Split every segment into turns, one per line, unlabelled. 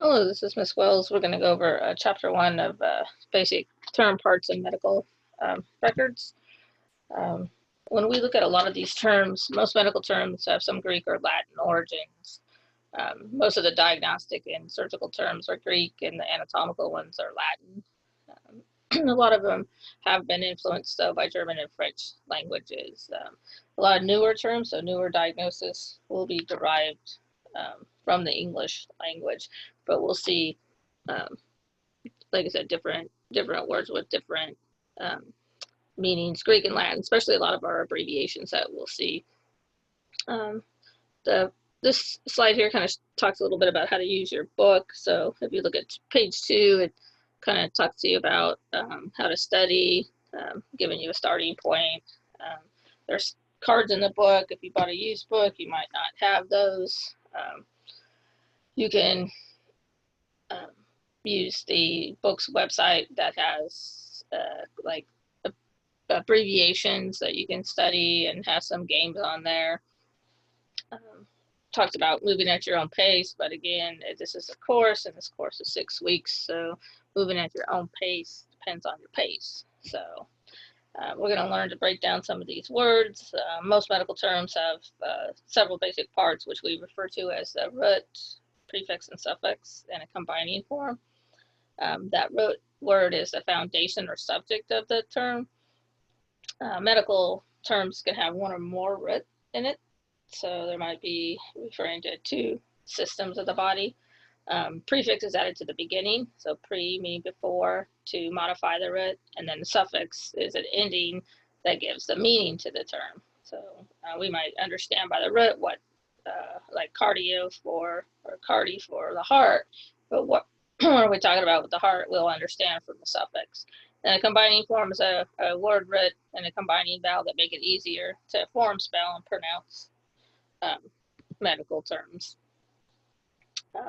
Hello, this is Miss Wells. We're going to go over Chapter 1 of basic term parts and medical records. Um, when we look at a lot of these terms, most medical terms have some Greek or Latin origins. Most of the diagnostic and surgical terms are Greek, and the anatomical ones are Latin. A lot of them have been influenced, though, by German and French languages. A lot of newer terms, so newer diagnosis, will be derived from the English language, but we'll see, um, like I said, different words with different um, meanings, Greek and Latin, especially a lot of our abbreviations that we'll see. Um, the This slide here kind of talks a little bit about how to use your book. So if you look at page 2, it kind of talks to you about how to study, giving you a starting point. There's cards in the book. If you bought a used book, you might not have those. You can um, use the book's website that has like abbreviations that you can study and have some games on there. Talked about moving at your own pace, but again, this is a course, and this course is 6 weeks, so moving at your own pace depends on your pace. So we're going to learn to break down some of these words. Most medical terms have several basic parts, which we refer to as the root, prefix, and suffix in a combining form. That root word is the foundation or subject of the term. Medical terms can have one or more root in it, so there might be referring to two systems of the body. Prefix is added to the beginning, so pre meaning before, to modify the root, and then the suffix is an ending that gives the meaning to the term. So we might understand by the root what, like cardio for, or cardi for the heart, but what are we talking about with the heart, we'll understand from the suffix. And a combining form is a word root and a combining vowel that make it easier to form, spell, and pronounce medical terms.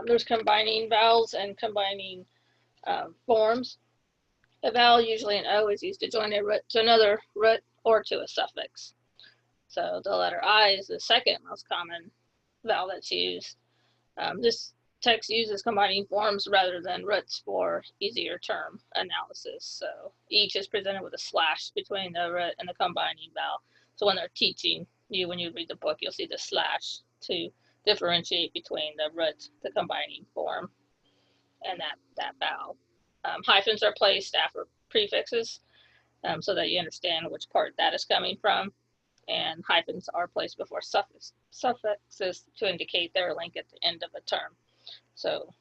There's combining vowels and combining forms. A vowel, usually an O, is used to join a root to another root or to a suffix. So the letter I is the second most common vowel that's used. This text uses combining forms rather than roots for easier term analysis. So each is presented with a slash between the root and the combining vowel. So when they're teaching you, when you read the book, you'll see the slash to differentiate between the root, the combining form, and that vowel. Hyphens are placed after prefixes so that you understand which part that is coming from, and hyphens are placed before suffixes to indicate their link at the end of a term. So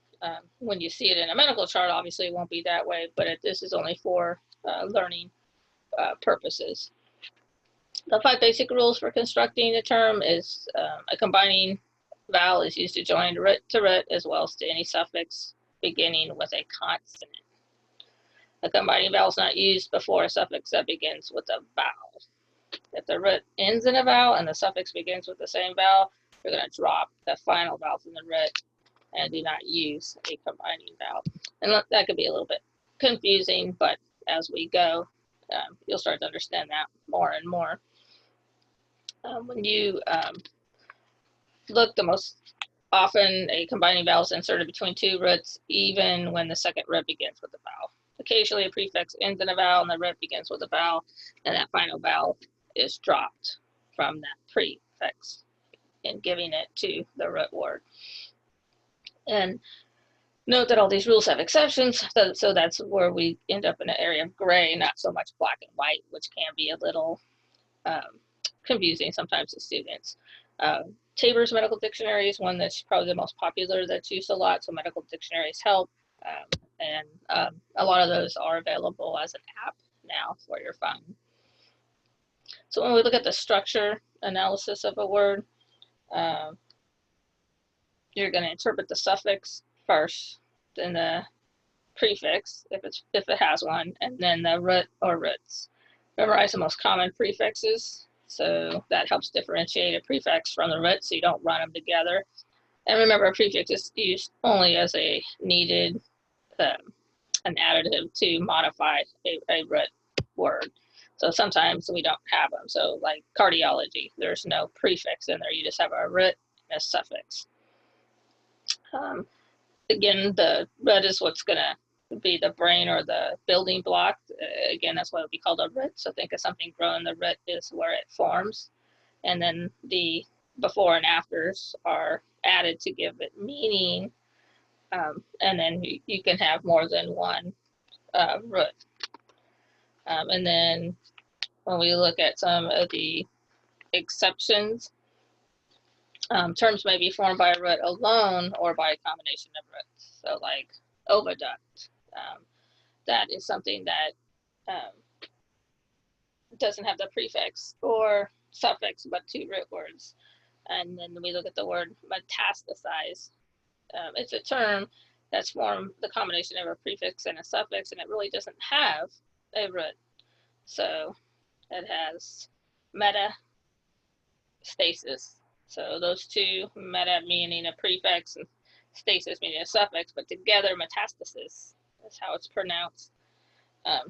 when you see it in a medical chart, obviously it won't be that way, but this is only for learning purposes. The 5 basic rules for constructing a term is a combining vowel is used to join root to root as well as to any suffix beginning with a consonant. A combining vowel is not used before a suffix that begins with a vowel. If the root ends in a vowel and the suffix begins with the same vowel, you're going to drop the final vowel from the root and do not use a combining vowel. And that could be a little bit confusing, but as we go, you'll start to understand that more and more. When you look, the most often a combining vowel is inserted between 2 roots, even when the second root begins with a vowel. Occasionally a prefix ends in a vowel and the root begins with a vowel, and that final vowel is dropped from that prefix in giving it to the root word. And note that all these rules have exceptions, so that's where we end up in an area of gray, not so much black and white, which can be a little confusing sometimes to students. Taber's Medical Dictionary is one that's probably the most popular, that's used a lot, so medical dictionaries help. And a lot of those are available as an app now for your phone. So when we look at the structure analysis of a word, you're going to interpret the suffix first, then the prefix, if it has one, and then the root or roots. Memorize the most common prefixes, so that helps differentiate a prefix from the root so you don't run them together. And remember, a prefix is used only as a needed, an additive to modify a root word. So sometimes we don't have them. So like cardiology, there's no prefix in there. You just have a root and a suffix. again, the root is what's going to be the brain or the building block. Again, that's why it would be called a root. So think of something growing. The root is where it forms. And then the before and afters are added to give it meaning. And then you can have more than one root. And then when we look at some of the exceptions, terms may be formed by a root alone or by a combination of roots. So like oviduct, that is something that doesn't have the prefix or suffix, but two root words. And then we look at the word metastasize. It's a term that's formed the combination of a prefix and a suffix, and it really doesn't have a root. So it has metastasis. So those two, meta meaning a prefix and stasis meaning a suffix, but together metastasis is how it's pronounced.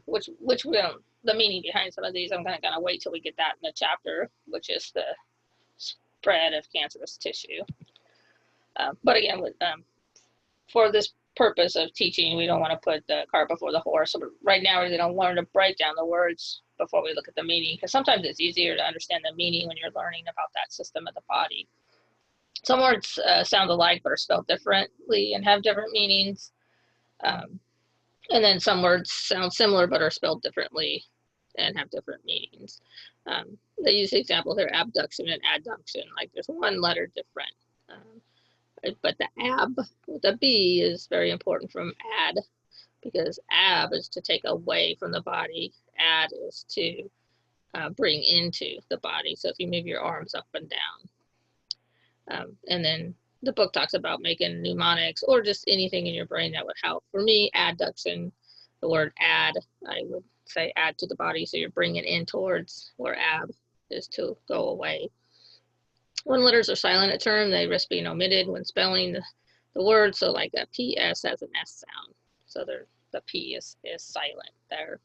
Which we don't, the meaning behind some of these, I'm gonna wait till we get that in the chapter, which is the spread of cancerous tissue. But again, for this purpose of teaching, we don't want to put the cart before the horse. So right now, we're going to learn to break down the words before we look at the meaning, because sometimes it's easier to understand the meaning when you're learning about that system of the body. Some words sound alike but are spelled differently and have different meanings. And then some words sound similar but are spelled differently and have different meanings. They use the example here, abduction and adduction, like there's one letter different. But the ab with a B is very important from ad, because ab is to take away from the body, add is to bring into the body. So if you move your arms up and down. And then the book talks about making mnemonics or just anything in your brain that would help. For me, adduction, the word add, I would say add to the body. So you're bringing in towards, where ab is to go away. When letters are silent at term, they risk being omitted when spelling the word. So like a PS has an S sound. So the P is silent there.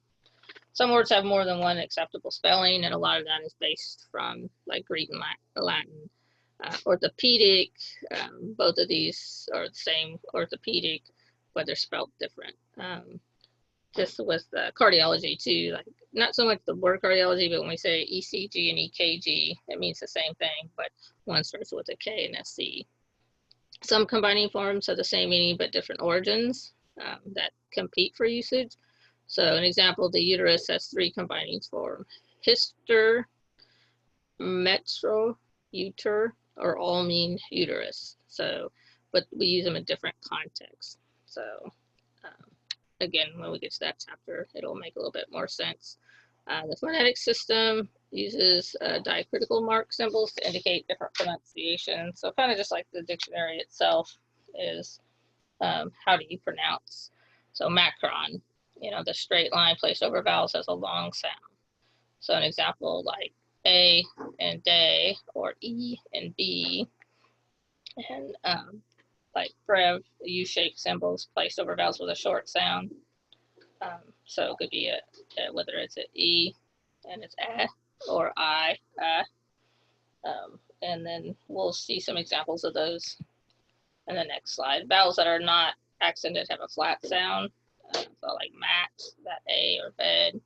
Some words have more than one acceptable spelling, and a lot of that is based from like Greek and Latin. Orthopedic, both of these are the same, orthopedic, but they're spelled different. Just with cardiology too, like not so much the word cardiology, but when we say ECG and EKG, it means the same thing, but one starts with a K and a C. Some combining forms have the same meaning but different origins that compete for usage. So an example, the uterus has three combining forms: hyster, metro, uter, or all mean uterus. So, but we use them in different contexts. So again, when we get to that chapter, it'll make a little bit more sense. The phonetic system uses diacritical mark symbols to indicate different pronunciations. So kind of just like the dictionary itself is how do you pronounce. So macron, the straight line placed over vowels has a long sound. So an example like A and day, or E and B, and like brev, U-shaped symbols placed over vowels with a short sound. So it could be whether it's an E and it's eh, or I, and then we'll see some examples of those in the next slide. Vowels that are not accented have a flat sound, so like mat, that A, or bed.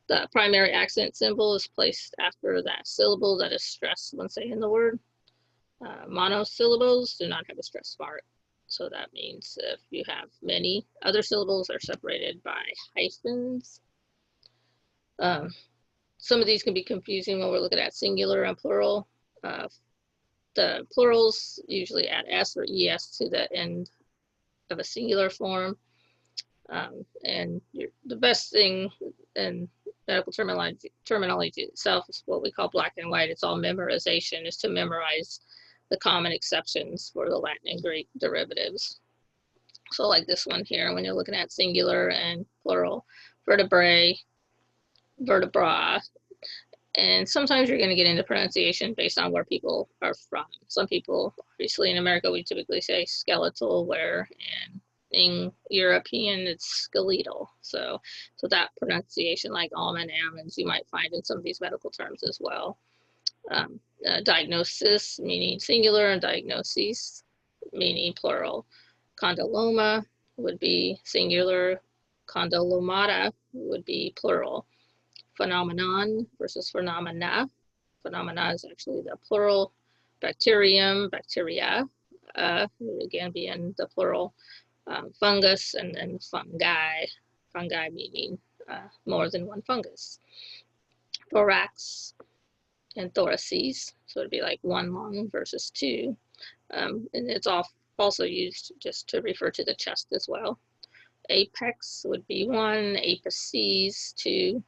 The primary accent symbol is placed after that syllable that is stressed when saying the word. Monosyllables do not have a stress mark. So that means if you have many other syllables, they're separated by hyphens. Some of these can be confusing when we're looking at singular and plural. The plurals usually add S or ES to the end of a singular form. And the best thing in medical terminology itself is what we call black and white. It's all memorization, is to memorize the common exceptions for the Latin and Greek derivatives. So like this one here, when you're looking at singular and plural, vertebrae, vertebra, and sometimes you're going to get into pronunciation based on where people are from. Some people, obviously in America, we typically say skeletal, where in European it's skeletal. So that pronunciation, like almond, almonds, you might find in some of these medical terms as well. Diagnosis meaning singular and diagnoses meaning plural. Condyloma would be singular. Condylomata would be plural. Phenomenon versus phenomena. Phenomena is actually the plural. Bacterium, bacteria, again being the plural. Fungus, and then fungi. Fungi meaning more than one fungus. Thorax and thoraces, so it'd be like one lung versus two. And it's also used just to refer to the chest as well. Apex would be one, apices two,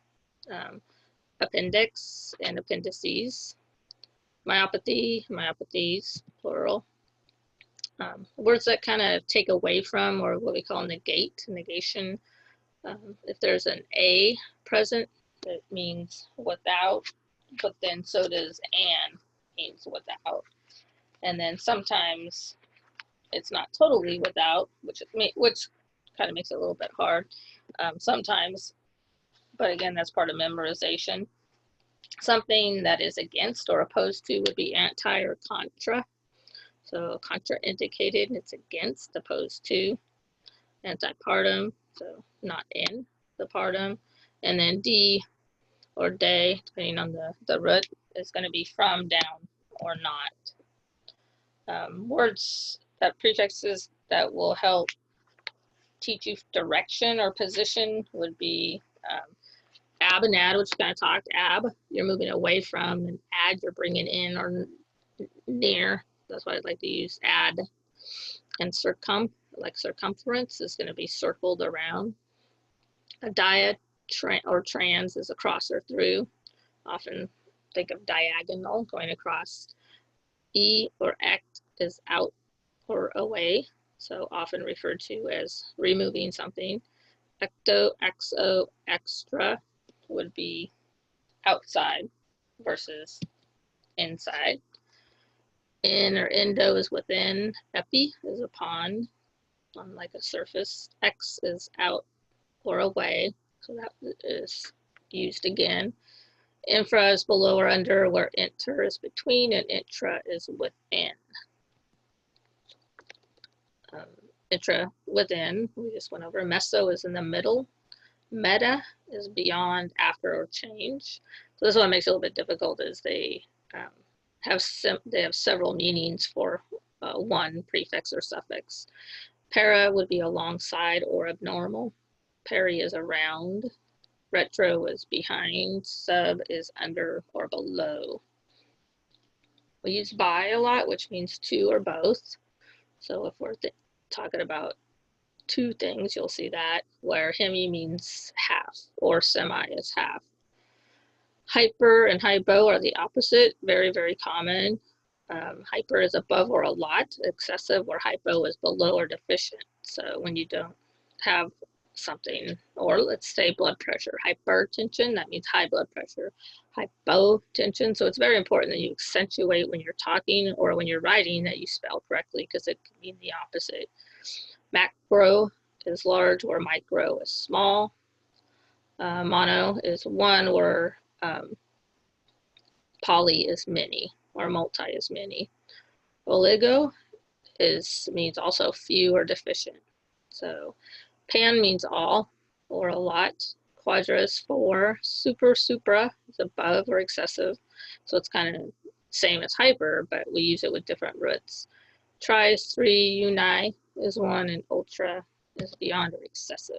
appendix and appendices. Myopathy, myopathies, plural. Words that kind of take away from, or what we call negate, negation. If there's an A present, it means without, but then so does and means without. And then sometimes it's not totally without, which kind of makes it a little bit hard sometimes. But again, that's part of memorization. Something that is against or opposed to would be anti or contra. So contraindicated, it's against, opposed to. Antepartum, so not in the partum. And then D or de, depending on the root, is going to be from, down, or not. Words, prefixes that will help teach you direction or position would be ab and ad, which kind of talked. Ab, you're moving away from, and ad, you're bringing in or near. That's why I'd like to use ad. And like circumference, is going to be circled around. A dia or trans is across or through. Often think of diagonal, going across. E or ect is out or away, so often referred to as removing something. Ecto, exo, extra would be outside versus inside. In or endo is within. Epi is upon, on like a surface. Ex is out or away, so that is used again. Infra is below or under, where inter is between and intra is within. Intra, within, we just went over. Meso is in the middle. Meta is beyond, after, or change. So this one makes it a little bit difficult, is they have several meanings for one prefix or suffix. Para would be alongside or abnormal. Peri is around. Retro is behind. Sub is under or below. We use bi a lot, which means two or both. So if we're talking about two things, you'll see that, where hemi means half, or semi is half. Hyper and hypo are the opposite, very, very common. Hyper is above or a lot, excessive, where hypo is below or deficient. So when you don't have something, or let's say blood pressure, hypertension, that means high blood pressure. Hypotension, so it's very important that you accentuate when you're talking or when you're writing, that you spell correctly, because it can mean the opposite. Macro is large, where micro is small. Mono is one, where poly is many, or multi is many. Oligo means also few or deficient. So pan means all or a lot. Quadra is four. Supra is above or excessive. So it's kind of same as hyper, but we use it with different roots. Tri is three. Uni is one, and ultra is beyond or excessive.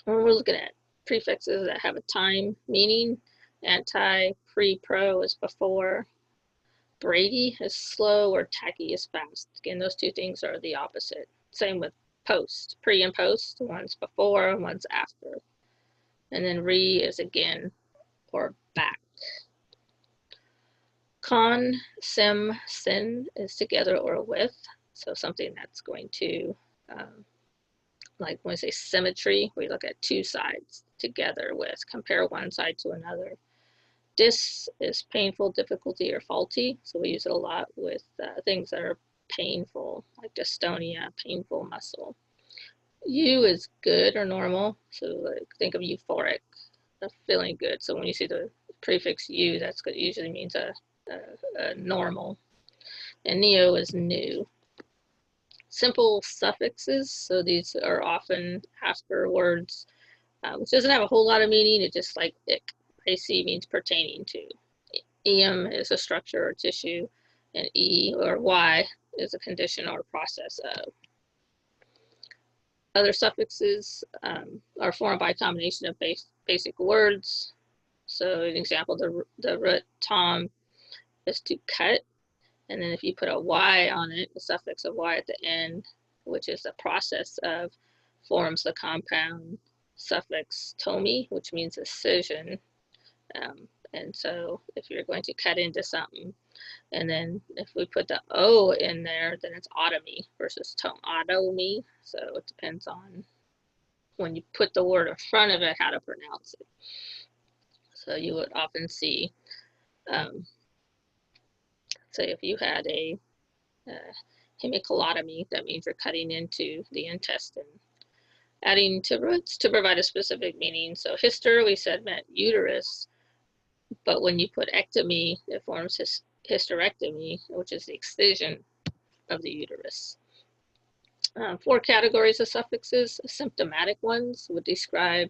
And we're looking at prefixes that have a time meaning. Anti, pre, pro is before. Brady is slow, or tacky is fast. Again, those two things are the opposite. Same with post, pre and post. One's before, one's after. And then re is again or back. Con, sim, sin is together or with. So something that's going to, like when we say symmetry, we look at two sides together with, compare one side to another. Dis is painful, difficulty, or faulty. So we use it a lot with things that are painful, like dystonia, painful muscle. Eu is good or normal. So like, think of euphoric, feeling good. So when you see the prefix eu, that's good. It usually means a normal. And neo is new. simple suffixes. So these are often after words, which doesn't have a whole lot of meaning. It just like ic. AC means pertaining to. EM is a structure or tissue, and E or Y is a condition or process of. Other suffixes are formed by a combination of basic words. So an example, the root tom is to cut. And then if you put a Y on it, the suffix of Y at the end, which is the process of, forms the compound suffix tomi, which means incision. And so if you're going to cut into something, and then if we put the O in there, then it's otomy versus otomy. So it depends on when you put the word in front of it, how to pronounce it. So you would often see, say if you had a hemicolotomy, that means you're cutting into the intestine. Adding to roots to provide a specific meaning. So hyster, we said, meant uterus, but when you put ectomy, it forms hysterectomy, which is the excision of the uterus. 4 categories of suffixes. Symptomatic ones would describe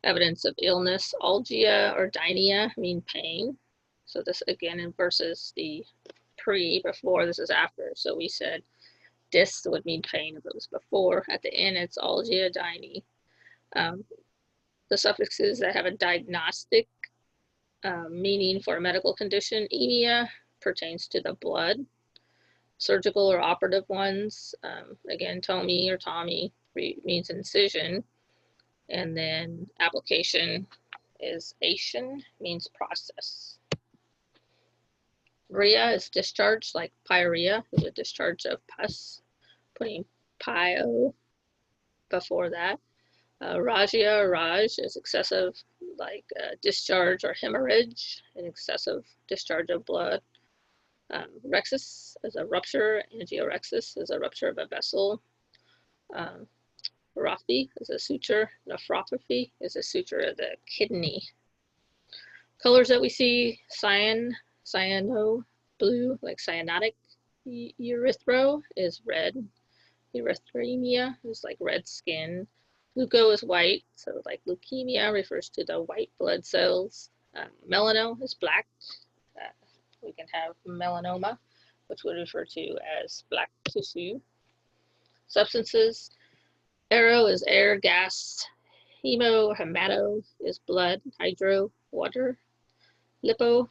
evidence of illness. Algia or dynia mean pain. So this again versus the before, this is after. So we said dis would mean pain if it was before. At the end, it's algia, dyni. The suffixes that have a diagnostic meaning for a medical condition. Emia pertains to the blood. Surgical or operative ones, again, Tomi or Tommy means incision. And then application is ation, means process. Rhea is discharge, like pyorrhea is a discharge of pus, putting pio before that. Ragia or Raj is excessive, like discharge or hemorrhage, an excessive discharge of blood. Rhexis is a rupture. Angiorhexis is a rupture of a vessel. Raphi is a suture. Nephropathy is a suture of the kidney. Colors that we see: cyan, cyano, blue, like cyanotic. Erythro is red. Erythremia is like red skin. Leuco is white, so like leukemia refers to the white blood cells. Melano is black. We can have melanoma, which would refer to as black tissue. Substances: aero is air, gas. Hemo or hemato is blood. Hydro, water. Lipo,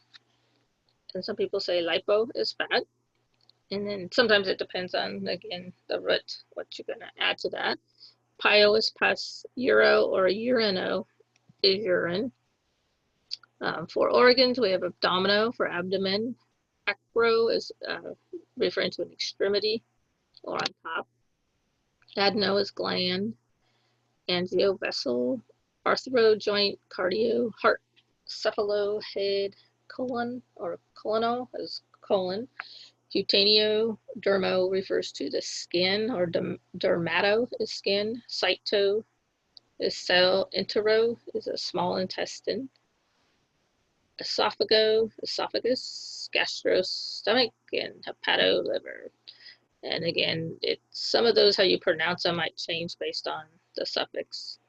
and some people say lipo, is fat. And then sometimes it depends on, again, the root, what you're going to add to that. Pio is pus. Uro or urino is urine. For organs, we have abdomino for abdomen. Acro is referring to an extremity or on top. Adeno is gland. Angio, vessel. Arthro, joint. Cardio, heart. Cephalo, head. Colon or colonal is colon. Cutaneo, dermo refers to the skin, or dermato is skin. Cyto is cell. Entero is a small intestine. Esophago, esophagus. Gastro, stomach. And hepato, liver. And again, some of those, how you pronounce them, might change based on the suffix.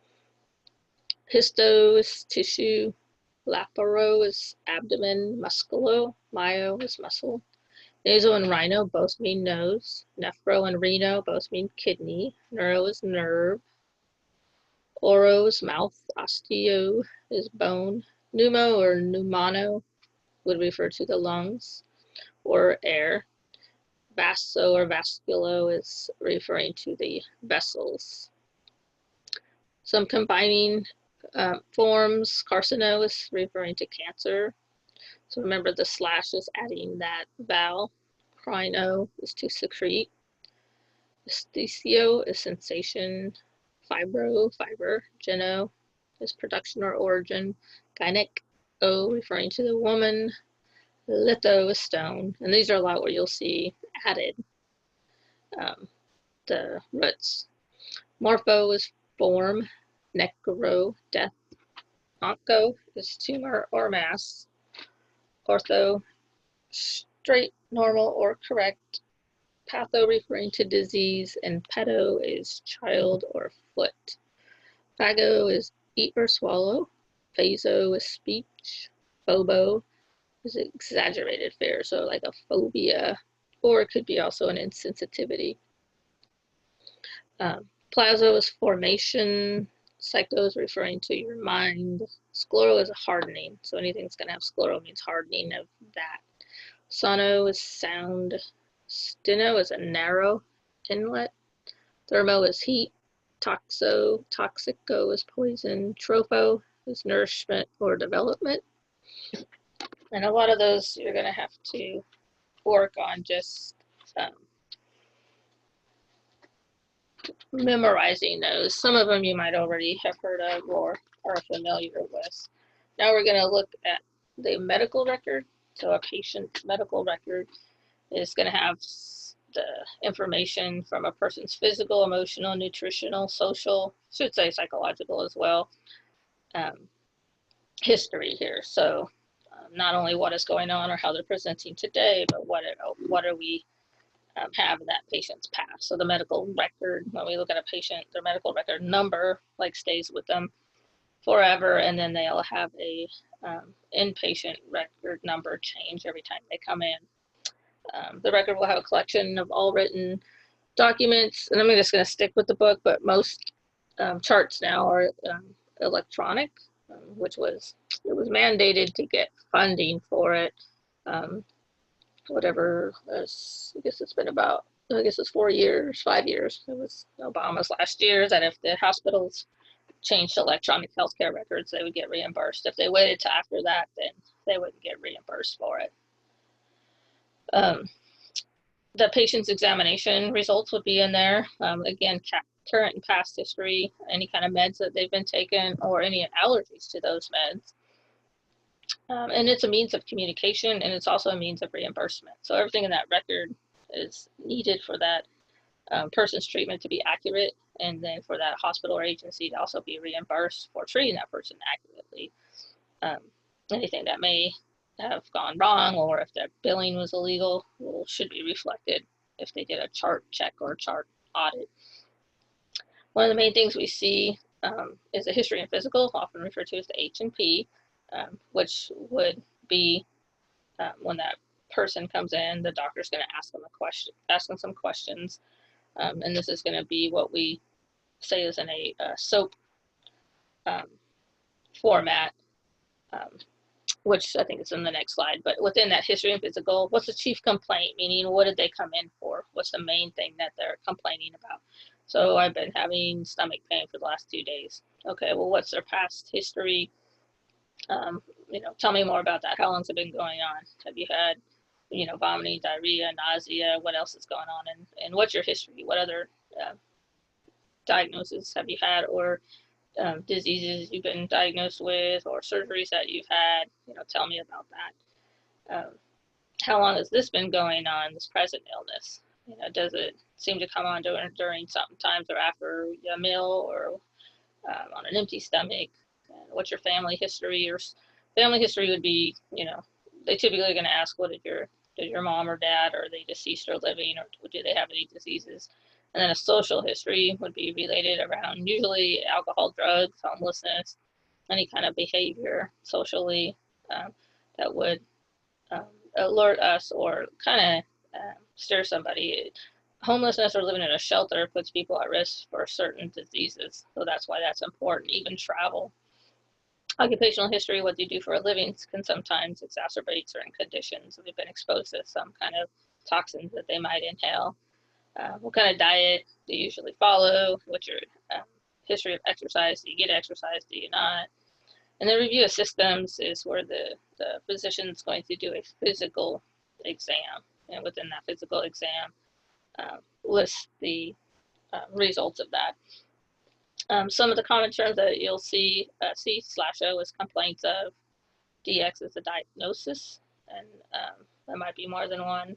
Histo is tissue. Laparo is abdomen. Musculo, myo is muscle. Naso and rhino both mean nose. Nephro and reno both mean kidney. Neuro is nerve. Oro is mouth. Osteo is bone. Pneumo or pneumano would refer to the lungs or air. Vaso or vasculo is referring to the vessels. Some combining forms: carcino is referring to cancer. So remember, the slash is adding that vowel. Crino is to secrete. Aesthesio is sensation. Fibro, fiber. Geno is production or origin. Gynec, O, referring to the woman. Litho is stone. And these are a lot where you'll see added the roots. Morpho is form. Necro, death. Onco is tumor or mass. Ortho, straight, normal, or correct. Patho referring to disease, and pedo is child or foot. Phago is eat or swallow. Phaso is speech. Phobo is exaggerated fear, so like a phobia, or it could be also an insensitivity. Plazo is formation. Psycho is referring to your mind. Scleral is a hardening, so anything that's going to have scleral means hardening of that. Sono is sound. Steno is a narrow inlet. Thermo is heat. Toxico is poison. Tropho is nourishment or development. And a lot of those you're going to have to work on just memorizing those. Some of them you might already have heard of or are familiar with. Now we're going to look at the medical record. So a patient's medical record is going to have the information from a person's physical, emotional, nutritional, social, should say psychological as well, history here. So not only what is going on or how they're presenting today, but what are we have in that patient's past. So the medical record, when we look at a patient, their medical record number like stays with them forever, and then they'll have a inpatient record number change every time they come in. The record will have a collection of all written documents, and I'm just going to stick with the book, but most charts now are electronic, which was mandated to get funding for it. Whatever, I guess it's been about, I guess it's 4 years, 5 years. It was Obama's last year that if the hospitals changed to electronic healthcare records, they would get reimbursed. If they waited to after that, then they wouldn't get reimbursed for it. The patient's examination results would be in there. Again, current and past history, any kind of meds that they've been taking, or any allergies to those meds. And it's a means of communication, and it's also a means of reimbursement. So everything in that record is needed for that person's treatment to be accurate, and then for that hospital or agency to also be reimbursed for treating that person accurately. Anything that may have gone wrong, or if their billing was illegal, should be reflected if they did a chart check or a chart audit. One of the main things we see is a history and physical, often referred to as the H&P, which would be when that person comes in, the doctor's going to ask them some questions, and this is going to be what we say is in a SOAP format, which I think is in the next slide. But within that history and physical, what's the chief complaint? Meaning, what did they come in for? What's the main thing that they're complaining about? So I've been having stomach pain for the last 2 days. Okay, well, what's their past history? Tell me more about that. How long's it been going on? Have you had, vomiting, diarrhea, nausea? What else is going on? And what's your history? What other diagnoses have you had, or diseases you've been diagnosed with, or surgeries that you've had? Tell me about that. How long has this been going on, this present illness? Does it seem to come on during sometimes or after a meal, or on an empty stomach? What's your family history? Or family history would be, they typically are going to ask, does your mom or dad, are they deceased or living, or do they have any diseases? And then a social history would be related around usually alcohol, drugs, homelessness, any kind of behavior socially that would alert us or kind of steer somebody. Homelessness or living in a shelter puts people at risk for certain diseases, so that's why that's important. Even travel. Occupational history, what they do for a living, can sometimes exacerbate certain conditions. If they've been exposed to some kind of toxins that they might inhale. What kind of diet do you usually follow? What's your history of exercise? Do you get exercise? Do you not? And the review of systems is where the physician is going to do a physical exam. And within that physical exam, list the results of that. Some of the common terms that you'll see, C/O is complaints of, DX is a diagnosis, and there might be more than one.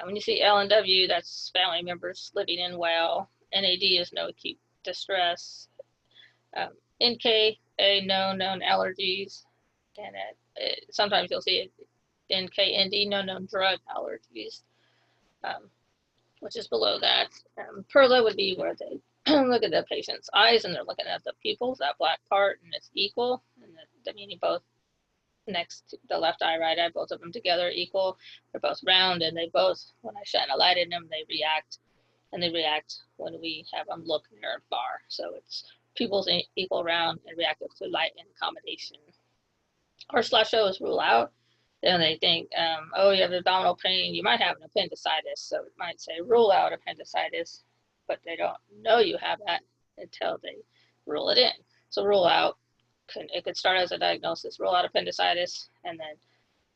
When you see L&W, that's family members living in well. NAD is no acute distress. NK, no known allergies, and sometimes you'll see NK, ND, no known drug allergies. which is below that. Perla would be where they look at the patient's eyes and they're looking at the pupils, that black part, and it's equal, and the meaning both next to the left eye, right eye, both of them together equal. They're both round, and they both, when I shine a light in them, they react, and they react when we have them look near and far. So it's pupils equal round and reactive to light and accommodation. Or /O is rule out. Then they think, oh, you have abdominal pain, you might have an appendicitis. So it might say rule out appendicitis, but they don't know you have that until they rule it in. So rule out, it could start as a diagnosis, rule out appendicitis, and then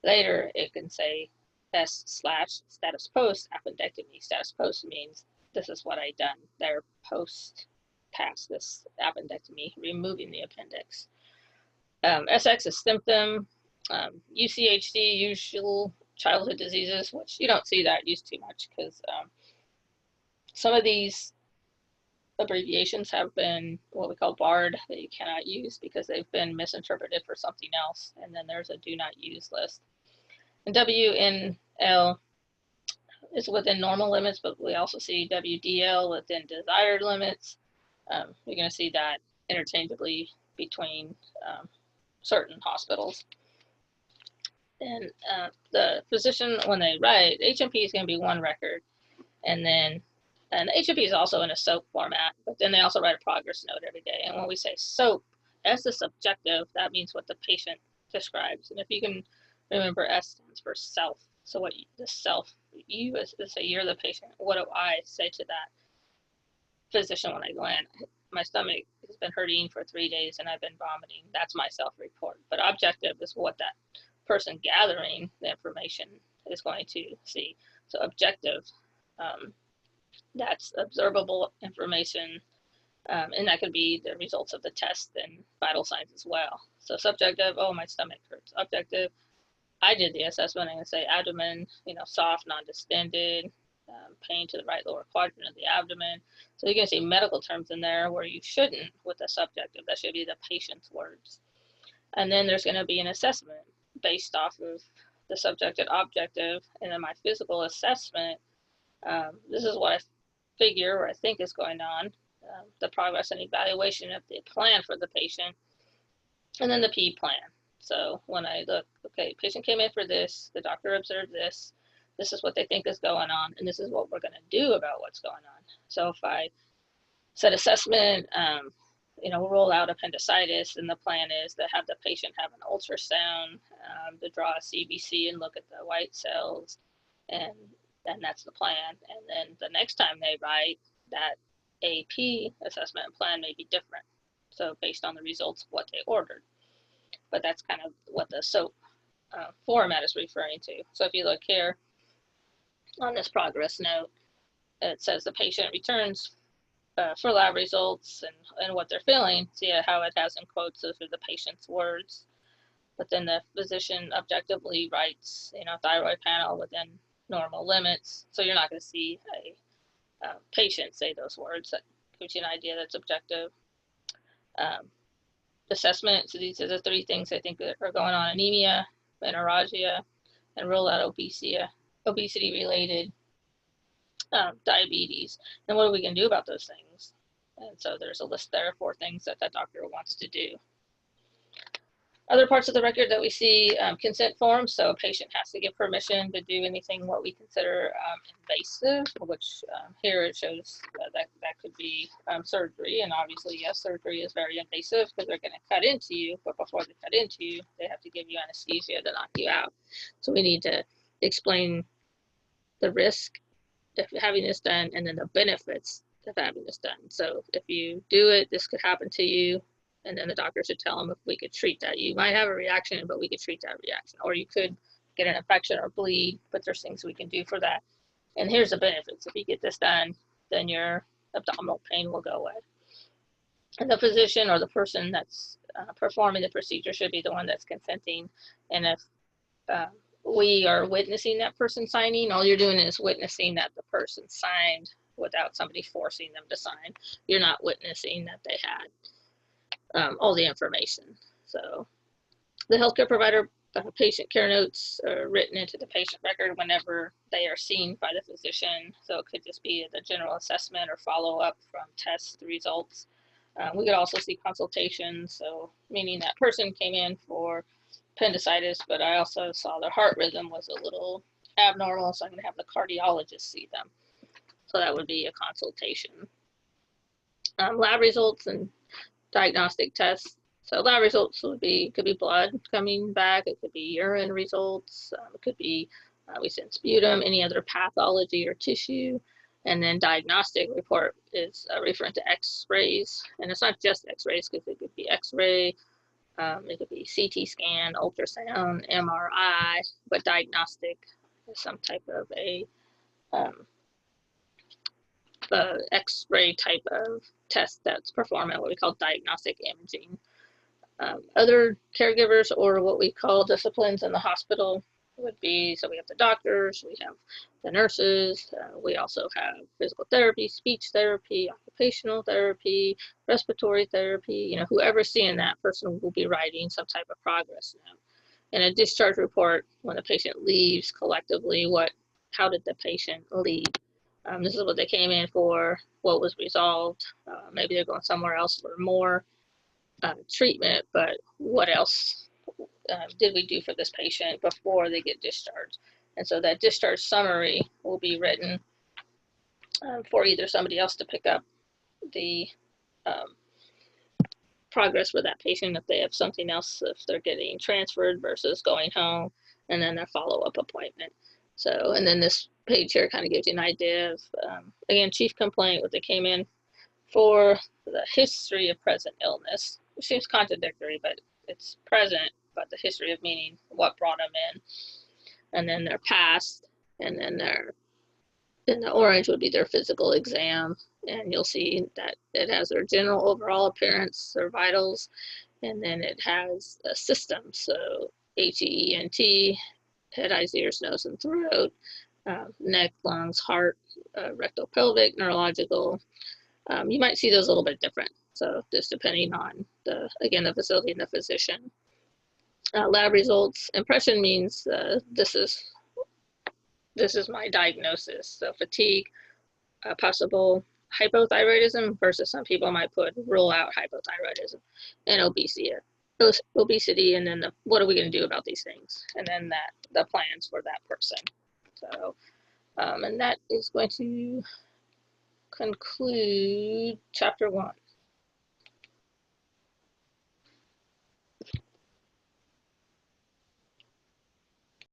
later it can say S/status post appendectomy. Status post means this is what I done. They're post past this appendectomy, removing the appendix. SX is symptom. UCHD, usual childhood diseases, which you don't see that used too much because some of these abbreviations have been what we call barred, that you cannot use because they've been misinterpreted for something else. And then there's a do not use list. And WNL is within normal limits, but we also see WDL within desired limits. You're going to see that interchangeably between certain hospitals. And the physician, when they write, HMP is going to be one record. And then the HMP is also in a SOAP format, but then they also write a progress note every day. And when we say SOAP, S is subjective. That means what the patient describes. And if you can remember, S stands for self. So what the self, you as say you're the patient, what do I say to that physician when I go in? My stomach has been hurting for 3 days and I've been vomiting. That's my self-report. But objective is what that person gathering the information is going to see. So objective, that's observable information, and that could be the results of the test and vital signs as well. So subjective, oh, my stomach hurts. Objective, I did the assessment. I'm going to say abdomen, soft, non-distended, pain to the right lower quadrant of the abdomen. So you're going to see medical terms in there where you shouldn't with the subjective. That should be the patient's words. And then there's going to be an assessment based off of the subjective, objective, and then my physical assessment. This is what I figure or I think is going on, the progress and evaluation of the plan for the patient, and then the P plan. So when I look, okay, patient came in for this, the doctor observed this, this is what they think is going on, and this is what we're going to do about what's going on. So if I said assessment, rule out appendicitis, and the plan is to have the patient have an ultrasound, to draw a CBC and look at the white cells, and that's the plan. And then the next time they write, that AP assessment plan may be different. So based on the results of what they ordered. But that's kind of what the SOAP format is referring to. So if you look here on this progress note, it says the patient returns for lab results and what they're feeling. See how it has in quotes, those are the patient's words. But then the physician objectively writes, thyroid panel within normal limits. So you're not going to see a patient say those words. That gives you an idea that's objective. Assessment, so these are the 3 things I think that are going on: anemia, menorrhagia, and rule out obesity related diabetes. And what are we going to do about those things? And so there's a list there for things that that doctor wants to do. Other parts of the record that we see, consent forms. So a patient has to give permission to do anything what we consider invasive, which here it shows that could be surgery. And obviously, yes, surgery is very invasive because they're going to cut into you. But before they cut into you, they have to give you anesthesia to knock you out. So we need to explain the risk of having this done and then the benefits of having this done. So if you do it, this could happen to you. And then the doctor should tell them if we could treat that. You might have a reaction, but we could treat that reaction. Or you could get an infection or bleed, but there's things we can do for that. And here's the benefits. If you get this done, then your abdominal pain will go away. And the physician or the person that's performing the procedure should be the one that's consenting. And if we are witnessing that person signing, all you're doing is witnessing that the person signed without somebody forcing them to sign. You're not witnessing that they had all the information. So the healthcare provider patient care notes are written into the patient record whenever they are seen by the physician. So it could just be the general assessment or follow-up from test results. We could also see consultations, so meaning that person came in for appendicitis, but I also saw their heart rhythm was a little abnormal, so I'm going to have the cardiologist see them. So that would be a consultation. Lab results and diagnostic tests. So lab results could be blood coming back, it could be urine results, it could be we send sputum, any other pathology or tissue. And then diagnostic report is referring to x-rays. And it's not just x-rays, because it could be x-ray, it could be CT scan, ultrasound, MRI, but diagnostic is some type of a x-ray type of test that's performed at what we call diagnostic imaging. Other caregivers, or what we call disciplines in the hospital, would be, so we have the doctors, we have the nurses, we also have physical therapy, speech therapy, occupational therapy, respiratory therapy. You know, whoever's seeing that person will be writing some type of progress note. And a discharge report, when the patient leaves, collectively, how did the patient leave? This is what they came in for, what was resolved. Maybe they're going somewhere else for more treatment, but what else did we do for this patient before they get discharged? And so that discharge summary will be written for either somebody else to pick up the progress with that patient if they have something else, if they're getting transferred versus going home, and then their follow-up appointment. So, and then this page here kind of gives you an idea of, again, chief complaint, what they came in for, the history of present illness, which seems contradictory, but it's present, but the history of meaning what brought them in. And then their past, and then in the orange would be their physical exam. And you'll see that it has their general overall appearance, their vitals, and then it has a system. So HEENT, head, eyes, ears, nose, and throat, neck, lungs, heart, rectal, pelvic, neurological. You might see those a little bit different. So just depending on the facility and the physician. Lab results. Impression means this is my diagnosis. So fatigue, possible hypothyroidism, versus some people might put rule out hypothyroidism, and obesity. And then what are we going to do about these things? And then the plans for that person. So, and that is going to conclude chapter 1.